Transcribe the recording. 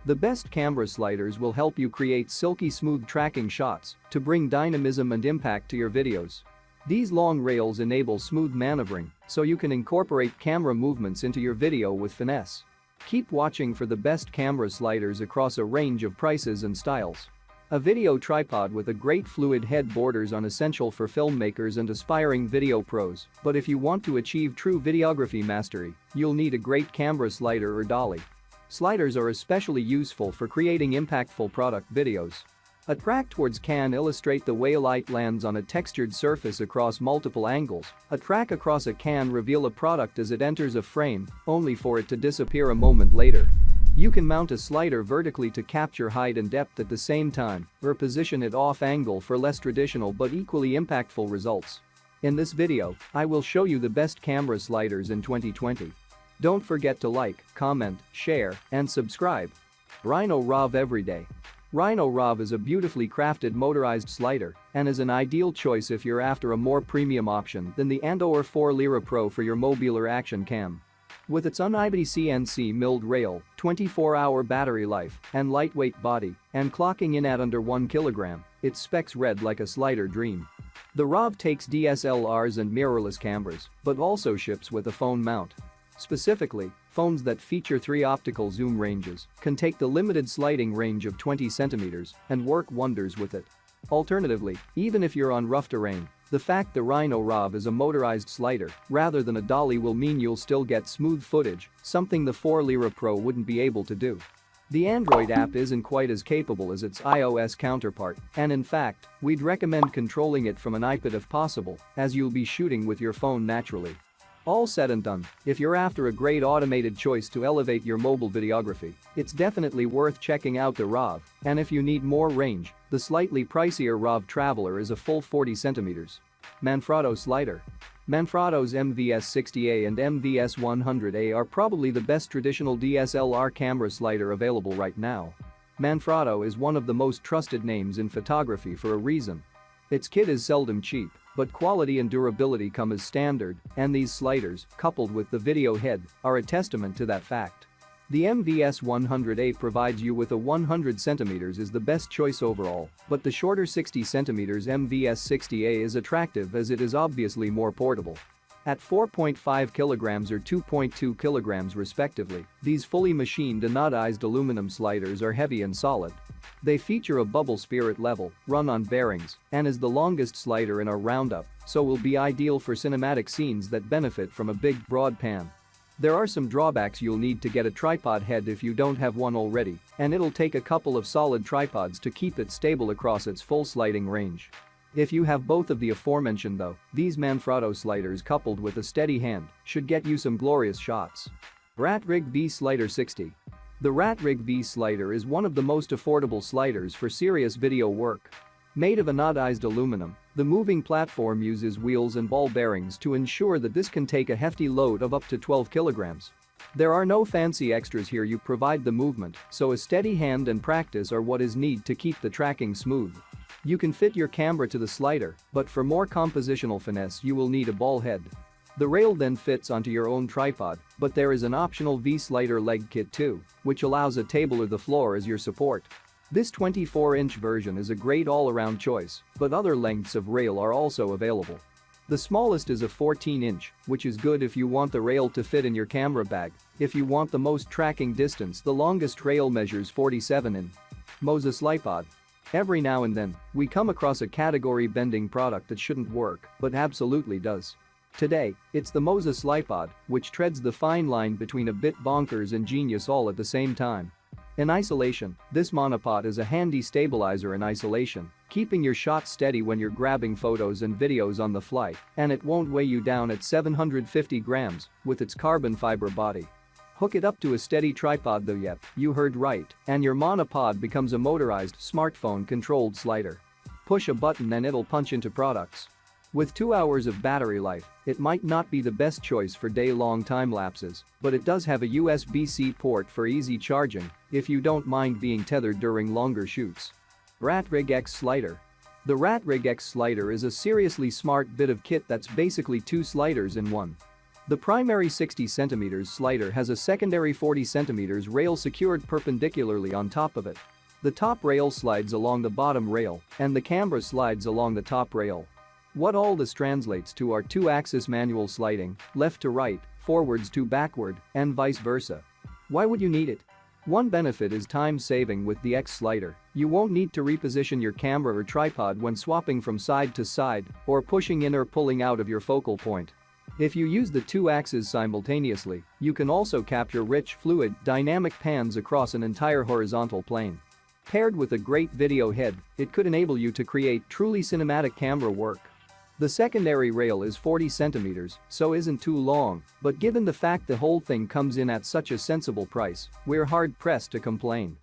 The best camera sliders will help you create silky smooth tracking shots to bring dynamism and impact to your videos. These long rails enable smooth maneuvering, so you can incorporate camera movements into your video with finesse. Keep watching for the best camera sliders across a range of prices and styles. A video tripod with a great fluid head borders on essential for filmmakers and aspiring video pros, but if you want to achieve true videography mastery, you'll need a great camera slider or dolly. Sliders are especially useful for creating impactful product videos. A track towards can illustrate the way light lands on a textured surface across multiple angles. A track across a can reveal a product as it enters a frame, only for it to disappear a moment later. You can mount a slider vertically to capture height and depth at the same time, or position it off angle for less traditional but equally impactful results. In this video, I will show you the best camera sliders in 2020. Don't forget to like, comment, share, and subscribe. Rhino RAV Everyday. Rhino RAV is a beautifully crafted motorized slider and is an ideal choice if you're after a more premium option than the Ando or 4 Lira Pro for your mobiler action cam. With its unibody CNC milled rail, 24-hour battery life, and lightweight body, and clocking in at under 1 kilogram, its specs read like a slider dream. The RAV takes DSLRs and mirrorless cameras, but also ships with a phone mount. Specifically, phones that feature 3 optical zoom ranges can take the limited sliding range of 20 centimeters and work wonders with it. Alternatively, even if you're on rough terrain, the fact the Rhino RAV is a motorized slider rather than a dolly will mean you'll still get smooth footage, something the 4 Lira Pro wouldn't be able to do. The Android app isn't quite as capable as its iOS counterpart, and in fact, we'd recommend controlling it from an iPad if possible, as you'll be shooting with your phone naturally. All said and done, if you're after a great automated choice to elevate your mobile videography, it's definitely worth checking out the RAV, and if you need more range, the slightly pricier RAV Traveler is a full 40 centimeters. Manfrotto Slider. Manfrotto's MVS60A and MVS100A are probably the best traditional DSLR camera slider available right now. Manfrotto is one of the most trusted names in photography for a reason. Its kit is seldom cheap, but quality and durability come as standard, and these sliders, coupled with the video head, are a testament to that fact. The MVS100A provides you with a 100 cm is the best choice overall, but the shorter 60 cm MVS60A is attractive as it is obviously more portable. At 4.5 kilograms or 2.2 kilograms respectively, these fully machined anodized aluminum sliders are heavy and solid. They feature a bubble spirit level, run on bearings, and is the longest slider in our roundup, so will be ideal for cinematic scenes that benefit from a big, broad pan. There are some drawbacks. You'll need to get a tripod head if you don't have one already, and it'll take a couple of solid tripods to keep it stable across its full sliding range. If you have both of the aforementioned though, these Manfrotto sliders coupled with a steady hand should get you some glorious shots. Ratrig V Slider 60. The Ratrig V Slider is one of the most affordable sliders for serious video work. Made of anodized aluminum, the moving platform uses wheels and ball bearings to ensure that this can take a hefty load of up to 12 kilograms. There are no fancy extras here. You provide the movement, so a steady hand and practice are what is needed to keep the tracking smooth. You can fit your camera to the slider, but for more compositional finesse you will need a ball head. The rail then fits onto your own tripod, but there is an optional V-slider leg kit too, which allows a table or the floor as your support. This 24-inch version is a great all-around choice, but other lengths of rail are also available. The smallest is a 14-inch, which is good if you want the rail to fit in your camera bag. If you want the most tracking distance, the longest rail measures 47 in. Slypod. Every now and then, we come across a category-bending product that shouldn't work, but absolutely does. Today, it's the Slypod, which treads the fine line between a bit bonkers and genius all at the same time. In isolation, this monopod is a handy stabilizer in isolation, keeping your shot steady when you're grabbing photos and videos on the fly, and it won't weigh you down at 750 grams with its carbon fiber body. Hook it up to a steady tripod though. Yep, you heard right, and your monopod becomes a motorized, smartphone-controlled slider. Push a button and it'll punch into products. With 2 hours of battery life, it might not be the best choice for day-long time lapses, but it does have a USB-C port for easy charging if you don't mind being tethered during longer shoots. Ratrig X Slider. The Ratrig X Slider is a seriously smart bit of kit that's basically 2 sliders in one. The primary 60 cm slider has a secondary 40 cm rail secured perpendicularly on top of it. The top rail slides along the bottom rail, and the camera slides along the top rail. What all this translates to are 2-axis manual sliding, left to right, forwards to backward, and vice versa. Why would you need it? One benefit is time saving with the X slider. You won't need to reposition your camera or tripod when swapping from side to side or pushing in or pulling out of your focal point. If you use the 2 axes simultaneously, you can also capture rich, fluid, dynamic pans across an entire horizontal plane. Paired with a great video head, it could enable you to create truly cinematic camera work. The secondary rail is 40 cm, so isn't too long, but given the fact the whole thing comes in at such a sensible price, we're hard-pressed to complain.